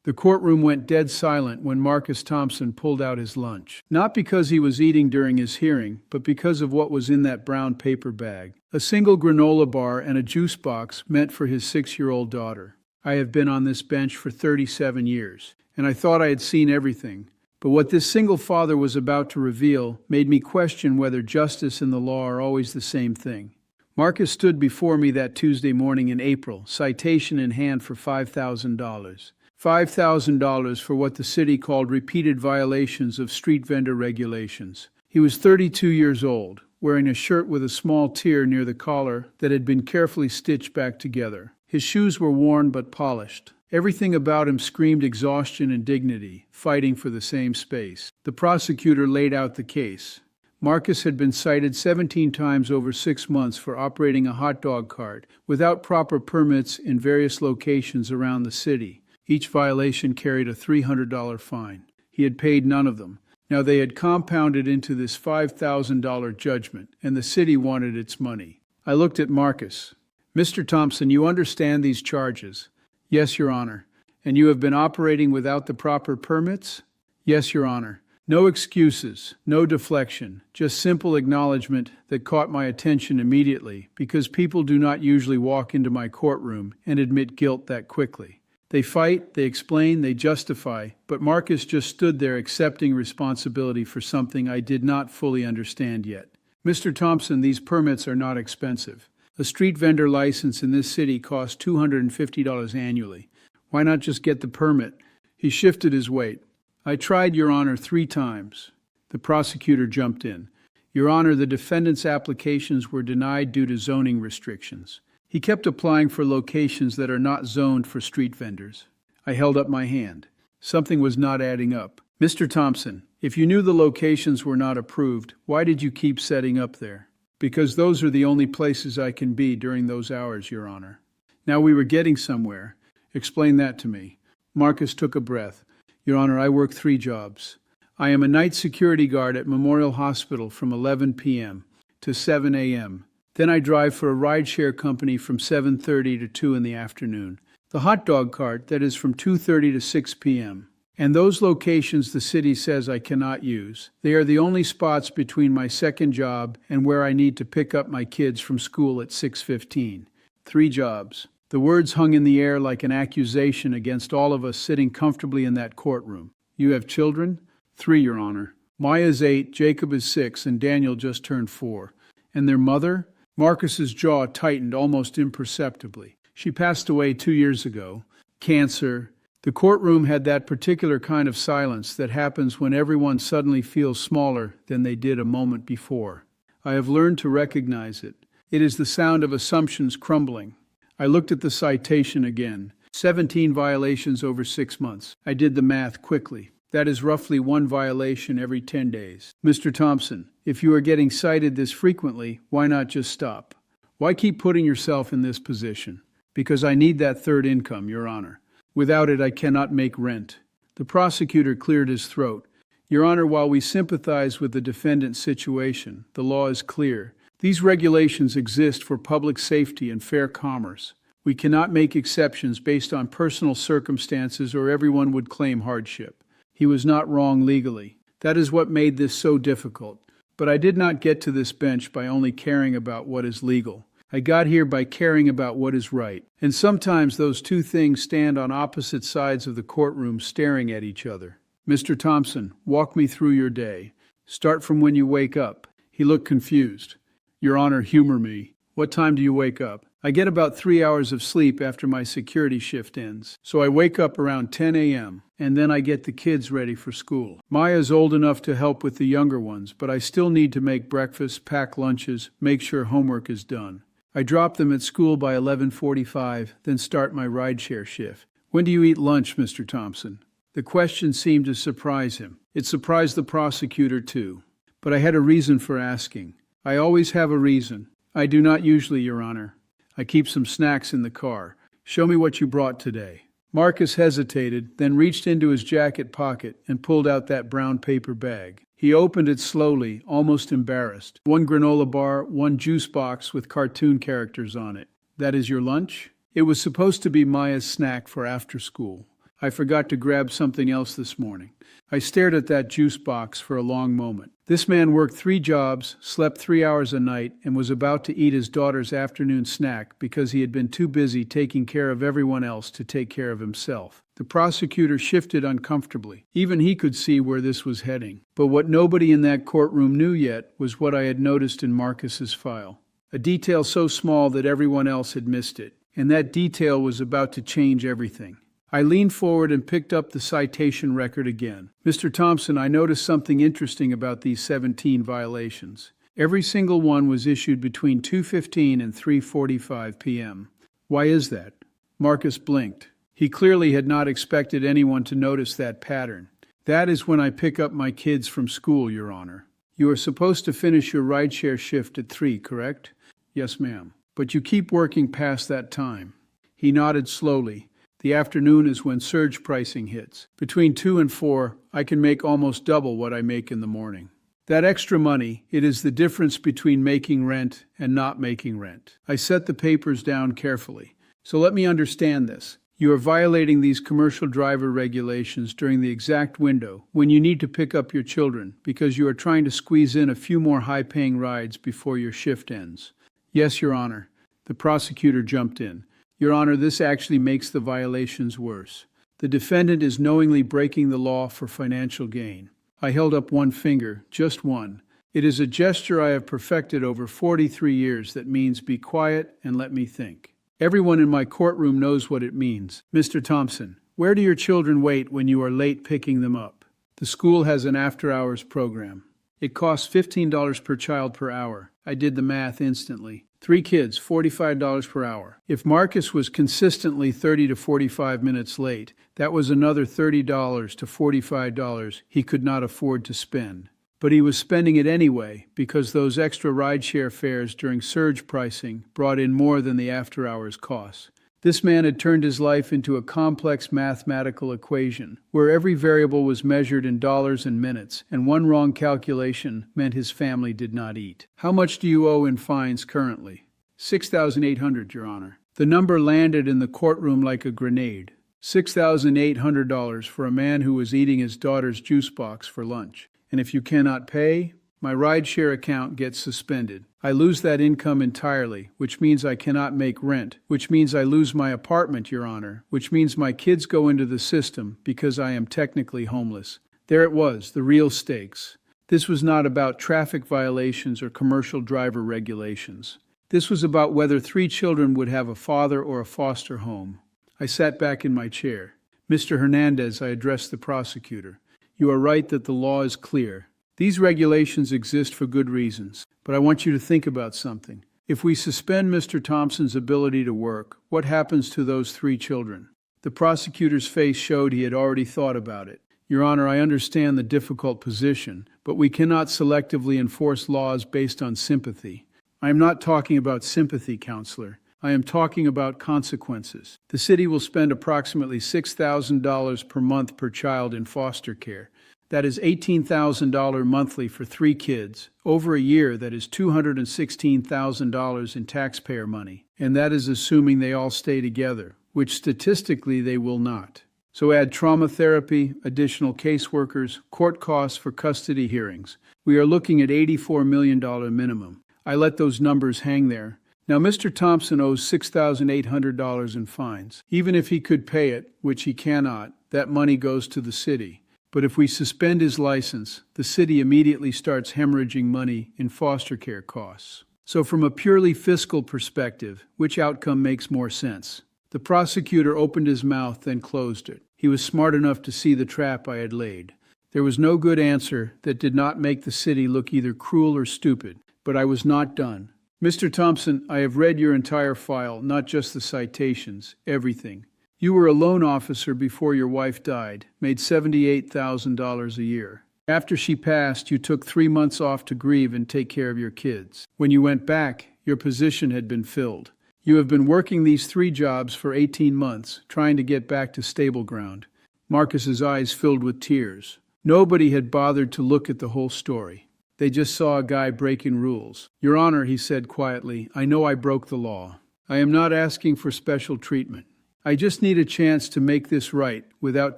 The courtroom went dead silent when Marcus Thompson pulled out his lunch. Not because he was eating during his hearing, but because of what was in that brown paper bag. A single granola bar and a juice box meant for his 6-year-old daughter. I have been on this bench for 37 years, and I thought I had seen everything. But what this single father was about to reveal made me question whether justice and the law are always the same thing. Marcus stood before me that Tuesday morning in April, citation in hand for $5,000. $5,000 for what the city called repeated violations of street vendor regulations. He was 32 years old, wearing a shirt with a small tear near the collar that had been carefully stitched back together. His shoes were worn but polished. Everything about him screamed exhaustion and dignity, fighting for the same space. The prosecutor laid out the case. Marcus had been cited 17 times over 6 months for operating a hot dog cart without proper permits in various locations around the city. Each violation carried a $300 fine. He had paid none of them. Now they had compounded into this $5,000 judgment, and the city wanted its money. I looked at Marcus. "Mr. Thompson, you understand these charges?" "Yes, Your Honor." "And you have been operating without the proper permits?" "Yes, Your Honor." No excuses, no deflection, just simple acknowledgement that caught my attention immediately, because people do not usually walk into my courtroom and admit guilt that quickly. They fight, they explain, they justify, but Marcus just stood there accepting responsibility for something I did not fully understand yet. "Mr. Thompson, these permits are not expensive. A street vendor license in this city costs $250 annually. Why not just get the permit?" He shifted his weight. "I tried, Your Honor, 3 times. The prosecutor jumped in. "Your Honor, the defendant's applications were denied due to zoning restrictions. He kept applying for locations that are not zoned for street vendors." I held up my hand. Something was not adding up. "Mr. Thompson, if you knew the locations were not approved, why did you keep setting up there?" "Because those are the only places I can be during those hours, Your Honor." Now we were getting somewhere. "Explain that to me." Marcus took a breath. "Your Honor, I work 3 jobs. I am a night security guard at Memorial Hospital from 11 p.m. to 7 a.m. Then I drive for a rideshare company from 7:30 to 2 in the afternoon. The hot dog cart, that is from 2:30 to 6 p.m. And those locations the city says I cannot use. They are the only spots between my second job and where I need to pick up my kids from school at 6:15. 3 jobs. The words hung in the air like an accusation against all of us sitting comfortably in that courtroom. "You have children?" 3, Your Honor. "Maya's 8, Jacob is 6, and Daniel just turned 4. "And their mother?" Marcus's jaw tightened almost imperceptibly. "She passed away 2 years ago. Cancer." The courtroom had that particular kind of silence that happens when everyone suddenly feels smaller than they did a moment before. I have learned to recognize it. It is the sound of assumptions crumbling. I looked at the citation again. 17 violations over 6 months. I did the math quickly. That is roughly 1 violation every 10 days. "Mr. Thompson, if you are getting cited this frequently, why not just stop? Why keep putting yourself in this position?" "Because I need that third income, Your Honor. Without it, I cannot make rent." The prosecutor cleared his throat. "Your Honor, while we sympathize with the defendant's situation, the law is clear. These regulations exist for public safety and fair commerce. We cannot make exceptions based on personal circumstances or everyone would claim hardship." He was not wrong legally. That is what made this so difficult. But I did not get to this bench by only caring about what is legal. I got here by caring about what is right. And sometimes those two things stand on opposite sides of the courtroom staring at each other. "Mr. Thompson, walk me through your day. Start from when you wake up." He looked confused. "Your Honor, humor me. What time do you wake up?" "I get about 3 hours of sleep after my security shift ends. So I wake up around 10 a.m., and then I get the kids ready for school. Maya's old enough to help with the younger ones, but I still need to make breakfast, pack lunches, make sure homework is done. I drop them at school by 11:45, then start my rideshare shift." "When do you eat lunch, Mr. Thompson?" The question seemed to surprise him. It surprised the prosecutor, too. But I had a reason for asking. I always have a reason. "I do not usually, Your Honor. I keep some snacks in the car. Show me what you brought today." Marcus hesitated, then reached into his jacket pocket and pulled out that brown paper bag. He opened it slowly, almost embarrassed. 1 granola bar, 1 juice box with cartoon characters on it. "That is your lunch?" It was supposed to be Maya's snack for after school. I forgot to grab something else this morning. I stared at that juice box for a long moment. This man worked 3 jobs, slept 3 hours a night, and was about to eat his daughter's afternoon snack because he had been too busy taking care of everyone else to take care of himself. The prosecutor shifted uncomfortably. Even he could see where this was heading. But what nobody in that courtroom knew yet was what I had noticed in Marcus's file. A detail so small that everyone else had missed it. And that detail was about to change everything. I leaned forward and picked up the citation record again. Mr. Thompson, I noticed something interesting about these 17 violations. Every single one was issued between 2:15 and 3:45 p.m. Why is that? Marcus blinked. He clearly had not expected anyone to notice that pattern. That is when I pick up my kids from school, Your Honor. You are supposed to finish your rideshare shift at 3, correct? Yes, ma'am. But you keep working past that time. He nodded slowly. The afternoon is when surge pricing hits. Between 2 and 4, I can make almost double what I make in the morning. That extra money, it is the difference between making rent and not making rent. I set the papers down carefully. So let me understand this. You are violating these commercial driver regulations during the exact window when you need to pick up your children because you are trying to squeeze in a few more high-paying rides before your shift ends. Yes, Your Honor. The prosecutor jumped in. Your Honor, this actually makes the violations worse. The defendant is knowingly breaking the law for financial gain. I held up one finger, just one. It is a gesture I have perfected over 43 years that means be quiet and let me think. Everyone in my courtroom knows what it means. Mr. Thompson, where do your children wait when you are late picking them up? The school has an after-hours program. It costs $15 per child per hour. I did the math instantly. 3 kids, $45 per hour. If Marcus was consistently 30 to 45 minutes late, that was another $30 to $45 he could not afford to spend. But he was spending it anyway because those extra rideshare fares during surge pricing brought in more than the after-hours costs. This man had turned his life into a complex mathematical equation where every variable was measured in dollars and minutes, and one wrong calculation meant his family did not eat. How much do you owe in fines currently? $6,800, Your Honor. The number landed in the courtroom like a grenade. $6,800 for a man who was eating his daughter's juice box for lunch. And if you cannot pay, my rideshare account gets suspended. I lose that income entirely, which means I cannot make rent, which means I lose my apartment, Your Honor, which means my kids go into the system because I am technically homeless. There it was, the real stakes. This was not about traffic violations or commercial driver regulations. This was about whether 3 children would have a father or a foster home. I sat back in my chair. Mr. Hernandez, I addressed the prosecutor. You are right that the law is clear. These regulations exist for good reasons, but I want you to think about something. If we suspend Mr. Thompson's ability to work, what happens to those 3 children? The prosecutor's face showed he had already thought about it. Your Honor, I understand the difficult position, but we cannot selectively enforce laws based on sympathy. I am not talking about sympathy, counselor. I am talking about consequences. The city will spend approximately $6,000 per month per child in foster care. That is $18,000 monthly for 3 kids. Over a year, that is $216,000 in taxpayer money. And that is assuming they all stay together, which statistically they will not. So add trauma therapy, additional caseworkers, court costs for custody hearings. We are looking at $84 million minimum. I let those numbers hang there. Now, Mr. Thompson owes $6,800 in fines. Even if he could pay it, which he cannot, that money goes to the city. But if we suspend his license, the city immediately starts hemorrhaging money in foster care costs. So from a purely fiscal perspective, which outcome makes more sense? The prosecutor opened his mouth, then closed it. He was smart enough to see the trap I had laid. There was no good answer that did not make the city look either cruel or stupid, but I was not done. Mr. Thompson, I have read your entire file, not just the citations, everything. You were a loan officer before your wife died, made $78,000 a year. After she passed, you took 3 months off to grieve and take care of your kids. When you went back, your position had been filled. You have been working these 3 jobs for 18 months, trying to get back to stable ground. Marcus's eyes filled with tears. Nobody had bothered to look at the whole story. They just saw a guy breaking rules. Your Honor, he said quietly, I know I broke the law. I am not asking for special treatment. I just need a chance to make this right without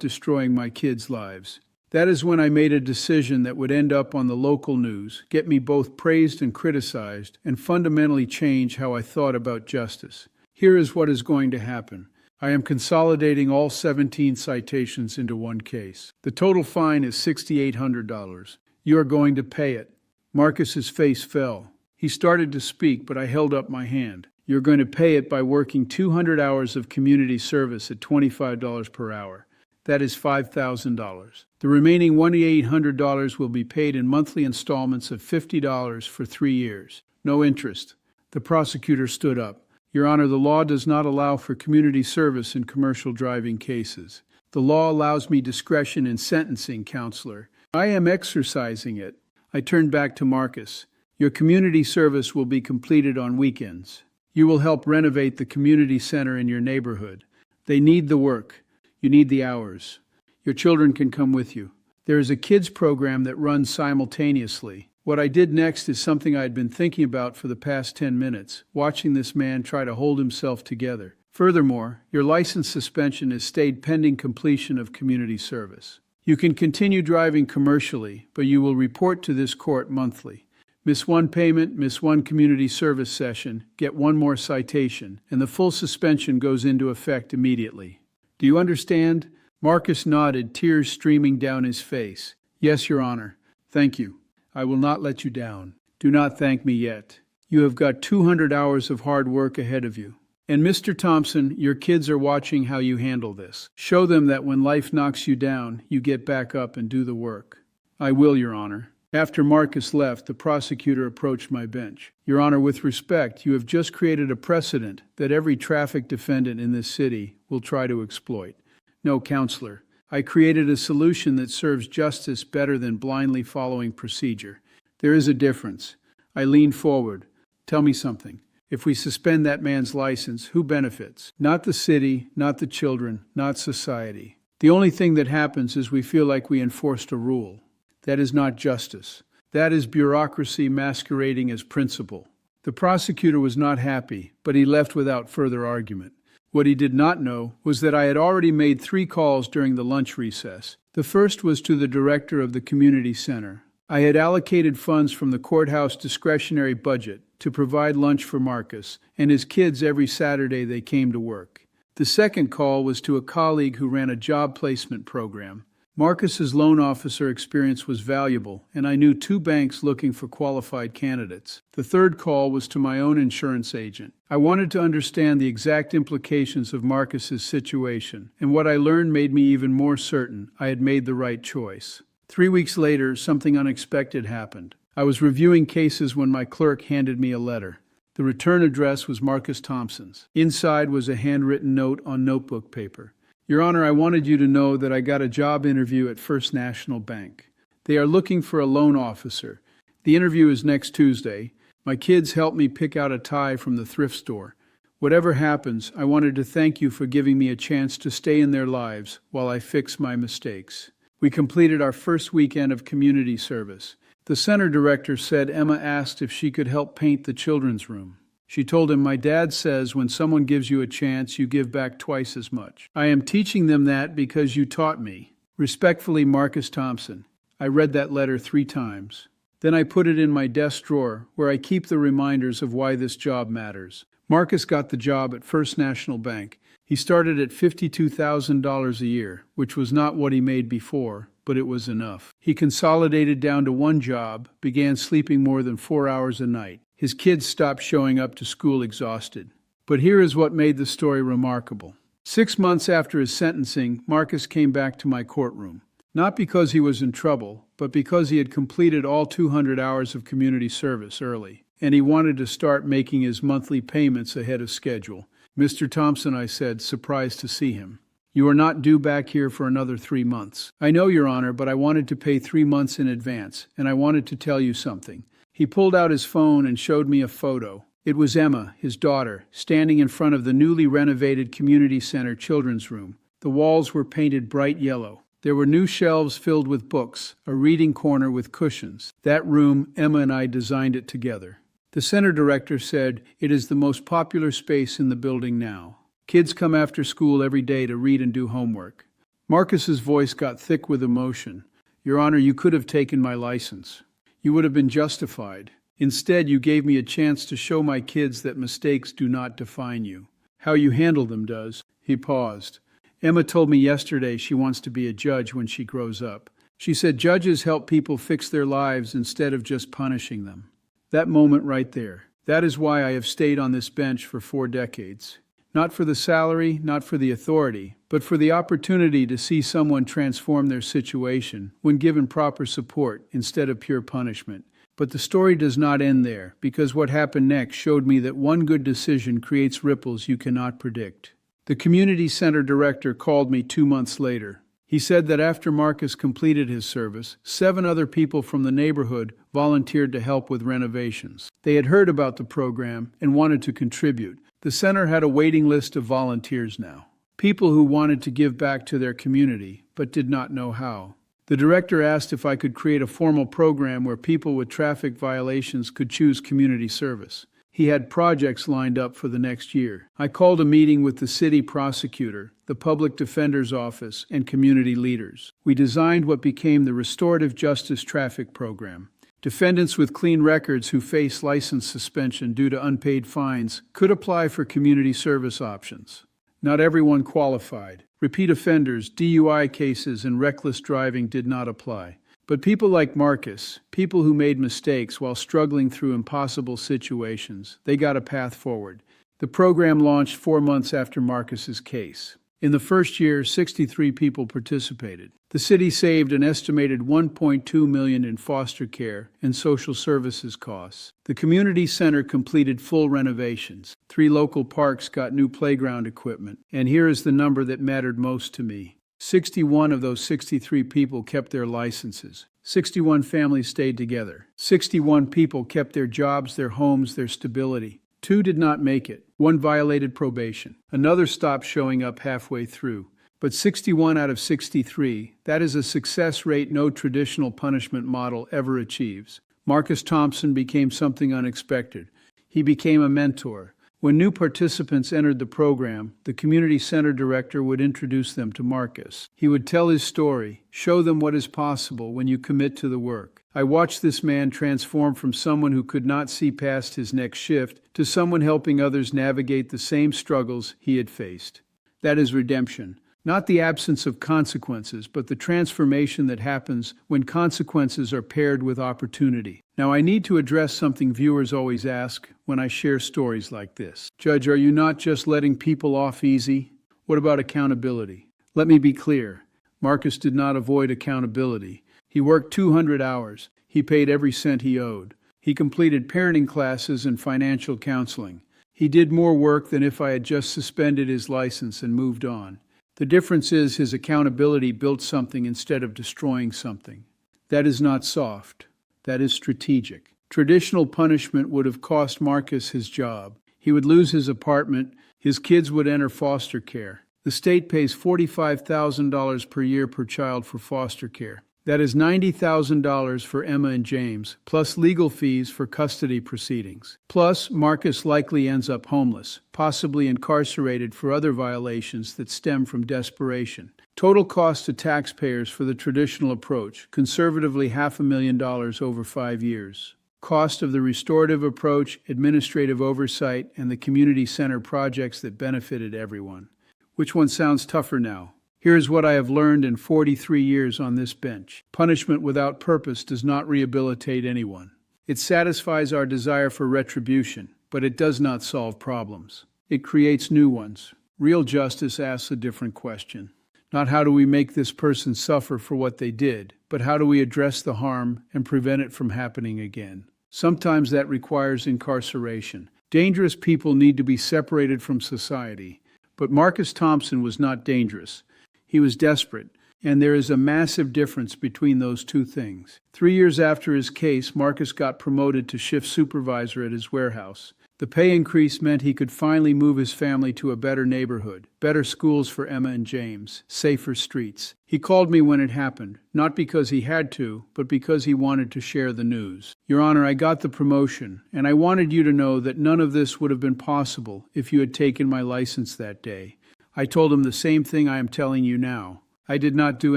destroying my kids' lives. That is when I made a decision that would end up on the local news, get me both praised and criticized, and fundamentally change how I thought about justice. Here is what is going to happen. I am consolidating all 17 citations into one case. The total fine is $6,800. You are going to pay it. Marcus's face fell. He started to speak, but I held up my hand. You're going to pay it by working 200 hours of community service at $25 per hour. That is $5,000. The remaining $2,800 will be paid in monthly installments of $50 for 3 years. No interest. The prosecutor stood up. Your Honor, the law does not allow for community service in commercial driving cases. The law allows me discretion in sentencing, counselor. I am exercising it. I turned back to Marcus. Your community service will be completed on weekends. You will help renovate the community center in your neighborhood. They need the work. You need the hours. Your children can come with you. There is a kids program that runs simultaneously. What I did next is something I had been thinking about for the past 10 minutes, watching this man try to hold himself together. Furthermore, your license suspension has stayed pending completion of community service. You can continue driving commercially, but you will report to this court monthly. Miss one payment, miss one community service session, get one more citation, and the full suspension goes into effect immediately. Do you understand? Marcus nodded, tears streaming down his face. Yes, Your Honor. Thank you. I will not let you down. Do not thank me yet. You have got 200 hours of hard work ahead of you. And Mr. Thompson, your kids are watching how you handle this. Show them that when life knocks you down, you get back up and do the work. I will, Your Honor. After Marcus left, the prosecutor approached my bench. Your Honor, with respect, you have just created a precedent that every traffic defendant in this city will try to exploit. No, counselor. I created a solution that serves justice better than blindly following procedure. There is a difference. I leaned forward. Tell me something. If we suspend that man's license, who benefits? Not the city, not the children, not society. The only thing that happens is we feel like we enforced a rule. That is not justice. That is bureaucracy masquerading as principle. The prosecutor was not happy, but he left without further argument. What he did not know was that I had already made 3 calls during the lunch recess. The first was to the director of the community center. I had allocated funds from the courthouse discretionary budget to provide lunch for Marcus and his kids every Saturday they came to work. The second call was to a colleague who ran a job placement program. Marcus's loan officer experience was valuable, and I knew 2 banks looking for qualified candidates. The third call was to my own insurance agent. I wanted to understand the exact implications of Marcus's situation, and what I learned made me even more certain I had made the right choice. 3 weeks later, something unexpected happened. I was reviewing cases when my clerk handed me a letter. The return address was Marcus Thompson's. Inside was a handwritten note on notebook paper. Your Honor, I wanted you to know that I got a job interview at First National Bank. They are looking for a loan officer. The interview is next Tuesday. My kids helped me pick out a tie from the thrift store. Whatever happens, I wanted to thank you for giving me a chance to stay in their lives while I fix my mistakes. We completed our first weekend of community service. The center director said Emma asked if she could help paint the children's room. She told him, my dad says when someone gives you a chance, you give back twice as much. I am teaching them that because you taught me. Respectfully, Marcus Thompson. I read that letter 3 times. Then I put it in my desk drawer, where I keep the reminders of why this job matters. Marcus got the job at First National Bank. He started at $52,000 a year, which was not what he made before, but it was enough. He consolidated down to 1 job, began sleeping more than 4 hours a night. His kids stopped showing up to school exhausted. But here is what made the story remarkable. 6 months after his sentencing, Marcus came back to my courtroom. Not because he was in trouble, but because he had completed all 200 hours of community service early, and he wanted to start making his monthly payments ahead of schedule. Mr. Thompson, I said, surprised to see him. You are not due back here for another 3 months. I know, Your Honor, but I wanted to pay 3 months in advance, and I wanted to tell you something. He pulled out his phone and showed me a photo. It was Emma, his daughter, standing in front of the newly renovated community center children's room. The walls were painted bright yellow. There were new shelves filled with books, a reading corner with cushions. That room, Emma and I designed it together. The center director said, it is the most popular space in the building now. Kids come after school every day to read and do homework. Marcus's voice got thick with emotion. Your Honor, you could have taken my license. You would have been justified. Instead, you gave me a chance to show my kids that mistakes do not define you. How you handle them does. He paused. Emma told me yesterday she wants to be a judge when she grows up. She said judges help people fix their lives instead of just punishing them. That moment right there. That is why I have stayed on this bench for 4 decades. Not for the salary, not for the authority, but for the opportunity to see someone transform their situation when given proper support instead of pure punishment. But the story does not end there, because what happened next showed me that one good decision creates ripples you cannot predict. The community center director called me 2 months later. He said that after Marcus completed his service, 7 other people from the neighborhood volunteered to help with renovations. They had heard about the program and wanted to contribute. The center had a waiting list of volunteers now. People who wanted to give back to their community, but did not know how. The director asked if I could create a formal program where people with traffic violations could choose community service. He had projects lined up for the next year. I called a meeting with the city prosecutor, the public defender's office, and community leaders. We designed what became the Restorative Justice Traffic Program. Defendants with clean records who face license suspension due to unpaid fines could apply for community service options. Not everyone qualified. Repeat offenders, DUI cases, and reckless driving did not apply. But people like Marcus, people who made mistakes while struggling through impossible situations, they got a path forward. The program launched 4 months after Marcus's case. In the first year, 63 people participated. The city saved an estimated $1.2 million in foster care and social services costs. The community center completed full renovations. 3 local parks got new playground equipment. And here is the number that mattered most to me. 61 of those 63 people kept their licenses. 61 families stayed together. 61 people kept their jobs, their homes, their stability. 2 did not make it. 1 violated probation. Another stopped showing up halfway through. But 61 out of 63, that is a success rate no traditional punishment model ever achieves. Marcus Thompson became something unexpected. He became a mentor. When new participants entered the program, the community center director would introduce them to Marcus. He would tell his story, show them what is possible when you commit to the work. I watched this man transform from someone who could not see past his next shift to someone helping others navigate the same struggles he had faced. That is redemption. Not the absence of consequences, but the transformation that happens when consequences are paired with opportunity. Now, I need to address something viewers always ask when I share stories like this. Judge, are you not just letting people off easy? What about accountability? Let me be clear. Marcus did not avoid accountability. He worked 200 hours. He paid every cent he owed. He completed parenting classes and financial counseling. He did more work than if I had just suspended his license and moved on. The difference is his accountability built something instead of destroying something. That is not soft. That is strategic. Traditional punishment would have cost Marcus his job. He would lose his apartment. His kids would enter foster care. The state pays $45,000 per year per child for foster care. That is $90,000 for Emma and James, plus legal fees for custody proceedings. Plus, Marcus likely ends up homeless, possibly incarcerated for other violations that stem from desperation. Total cost to taxpayers for the traditional approach, conservatively $500,000 over 5 years. Cost of the restorative approach, administrative oversight, and the community center projects that benefited everyone. Which one sounds tougher now? Here is what I have learned in 43 years on this bench. Punishment without purpose does not rehabilitate anyone. It satisfies our desire for retribution, but it does not solve problems. It creates new ones. Real justice asks a different question. Not how do we make this person suffer for what they did, but how do we address the harm and prevent it from happening again? Sometimes that requires incarceration. Dangerous people need to be separated from society. But Marcus Thompson was not dangerous. He was desperate, and there is a massive difference between those two things. 3 years after his case, Marcus got promoted to shift supervisor at his warehouse. The pay increase meant he could finally move his family to a better neighborhood, better schools for Emma and James, safer streets. He called me when it happened, not because he had to, but because he wanted to share the news. Your Honor, I got the promotion, and I wanted you to know that none of this would have been possible if you had taken my license that day. I told him the same thing I am telling you now. I did not do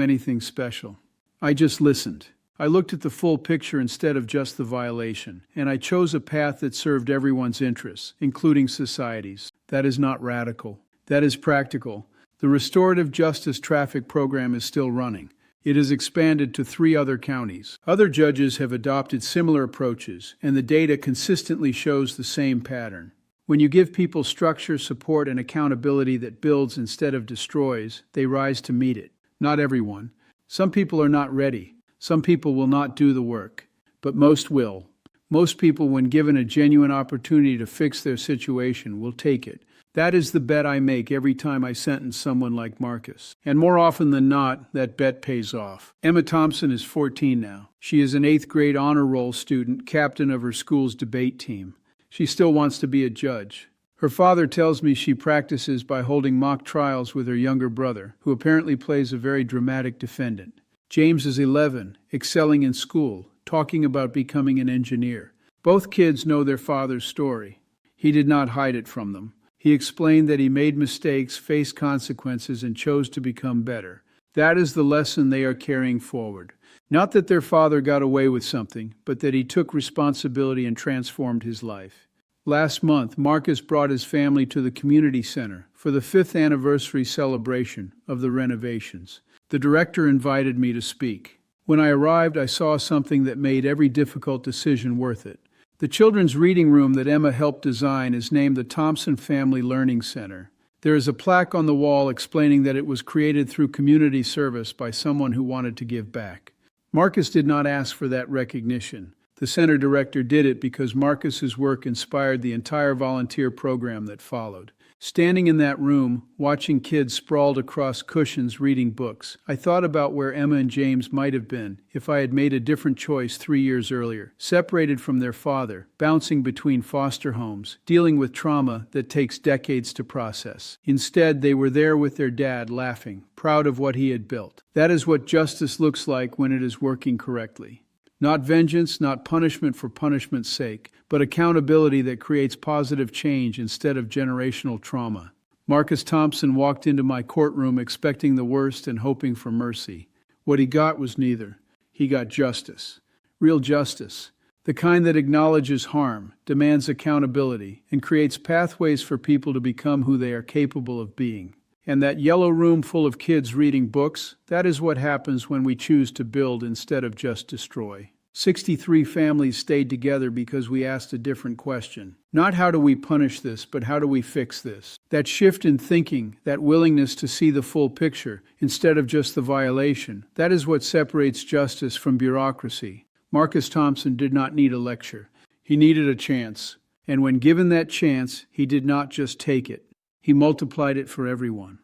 anything special. I just listened. I looked at the full picture instead of just the violation, and I chose a path that served everyone's interests, including society's. That is not radical. That is practical. The restorative justice traffic program is still running. It has expanded to 3 other counties. Other judges have adopted similar approaches, and the data consistently shows the same pattern. When you give people structure, support, and accountability that builds instead of destroys, they rise to meet it. Not everyone. Some people are not ready. Some people will not do the work, but most will. Most people, when given a genuine opportunity to fix their situation, will take it. That is the bet I make every time I sentence someone like Marcus. And more often than not, that bet pays off. Emma Thompson is 14 now. She is an 8th grade honor roll student, captain of her school's debate team. She still wants to be a judge. Her father tells me she practices by holding mock trials with her younger brother, who apparently plays a very dramatic defendant. James is 11, excelling in school, talking about becoming an engineer. Both kids know their father's story. He did not hide it from them. He explained that he made mistakes, faced consequences, and chose to become better. That is the lesson they are carrying forward. Not that their father got away with something, but that he took responsibility and transformed his life. Last month, Marcus brought his family to the community center for the 5th anniversary celebration of the renovations. The director invited me to speak. When I arrived, I saw something that made every difficult decision worth it. The children's reading room that Emma helped design is named the Thompson Family Learning Center. There is a plaque on the wall explaining that it was created through community service by someone who wanted to give back. Marcus did not ask for that recognition. The center director did it because Marcus's work inspired the entire volunteer program that followed. Standing in that room, watching kids sprawled across cushions reading books, I thought about where Emma and James might have been if I had made a different choice 3 years earlier, separated from their father, bouncing between foster homes, dealing with trauma that takes decades to process. Instead, they were there with their dad, laughing, proud of what he had built. That is what justice looks like when it is working correctly. Not vengeance, not punishment for punishment's sake, but accountability that creates positive change instead of generational trauma. Marcus Thompson walked into my courtroom expecting the worst and hoping for mercy. What he got was neither. He got justice. Real justice. The kind that acknowledges harm, demands accountability, and creates pathways for people to become who they are capable of being. And that yellow room full of kids reading books, that is what happens when we choose to build instead of just destroy. 63 families stayed together because we asked a different question. Not how do we punish this, but how do we fix this? That shift in thinking, that willingness to see the full picture instead of just the violation, that is what separates justice from bureaucracy. Marcus Thompson did not need a lecture. He needed a chance. And when given that chance, he did not just take it. He multiplied it for everyone.